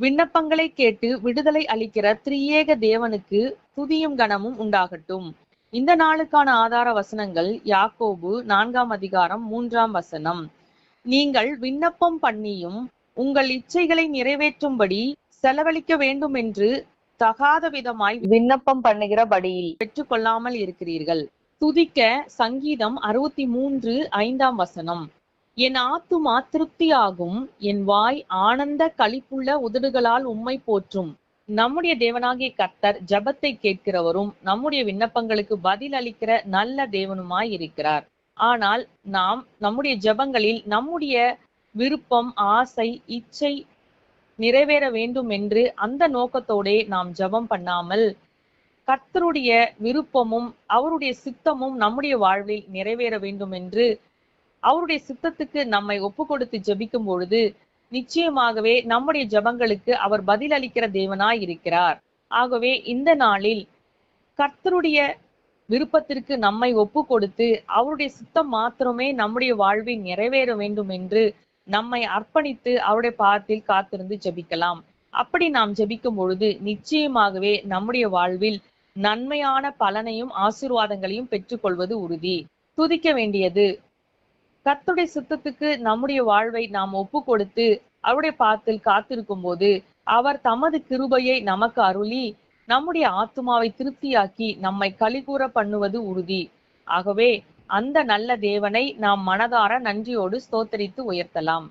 விண்ணப்பங்களை கேட்டு விடுதலை அளிக்கிற திரியேக தேவனுக்கு துதியும் கனமும் உண்டாகட்டும். இந்த நாளுக்கான ஆதார வசனங்கள் யாக்கோபு 4:3. நீங்கள் விண்ணப்பம் பண்ணியும் உங்கள் இச்சைகளை நிறைவேற்றும்படி செலவழிக்க வேண்டும் என்று தகாத விதமாய் விண்ணப்பம் பண்ணுகிறபடியில் பெற்றுக்கொள்ளாமல் இருக்கிறீர்கள். துதிக்க சங்கீதம் 63:5. என் ஆத்துமா திருப்தியாகும், என் வாய் ஆனந்த களிப்புள்ள உதடுகளால் உம்மை போற்றும். நம்முடைய தேவனாகிய கர்த்தர் ஜெபத்தை கேட்கிறவரும் நம்முடைய விண்ணப்பங்களுக்கு பதில் அளிக்கிற நல்ல தேவனுமாய் இருக்கிறார். ஆனால் நாம் நம்முடைய ஜெபங்களில் நம்முடைய விருப்பம், ஆசை, இச்சை நிறைவேற வேண்டும் என்று அந்த நோக்கத்தோடே நாம் ஜெபம் பண்ணாமல் கர்த்தருடைய விருப்பமும் அவருடைய சித்தமும் நம்முடைய வாழ்வில் நிறைவேற வேண்டும் என்று அவருடைய சித்தத்துக்கு நம்மை ஒப்பு கொடுத்து ஜெபிக்கும் பொழுது நிச்சயமாகவே நம்முடைய ஜெபங்களுக்கு அவர் பதில் அளிக்கிற தேவனாய் இருக்கிறார். ஆகவே இந்த நாளில் கர்த்தருடைய விருப்பத்திற்கு நம்மை ஒப்பு கொடுத்து அவருடைய சித்தம் மாத்திரமே நம்முடைய வாழ்வில் நிறைவேற வேண்டும் என்று நம்மை அர்ப்பணித்து அவருடைய பாதத்தில் காத்திருந்து ஜெபிக்கலாம். அப்படி நாம் ஜெபிக்கும் பொழுது நிச்சயமாகவே நம்முடைய வாழ்வில் நன்மையான பலனையும் ஆசீர்வாதங்களையும் பெற்றுக்கொள்வது உறுதி. துதிக்க வேண்டியது கர்த்தருடைய சித்தத்துக்கு நம்முடைய வாழ்வை நாம் ஒப்பு கொடுத்து அவருடைய பாதத்தில் காத்திருக்கும் போது அவர் தமது கிருபையை நமக்கு அருளி நம்முடைய ஆத்துமாவை திருப்தியாக்கி நம்மை களிகூற பண்ணுவது உறுதி. ஆகவே அந்த நல்ல தேவனை நாம் மனதார நன்றியோடு ஸ்தோத்தரித்து உயர்த்தலாம்.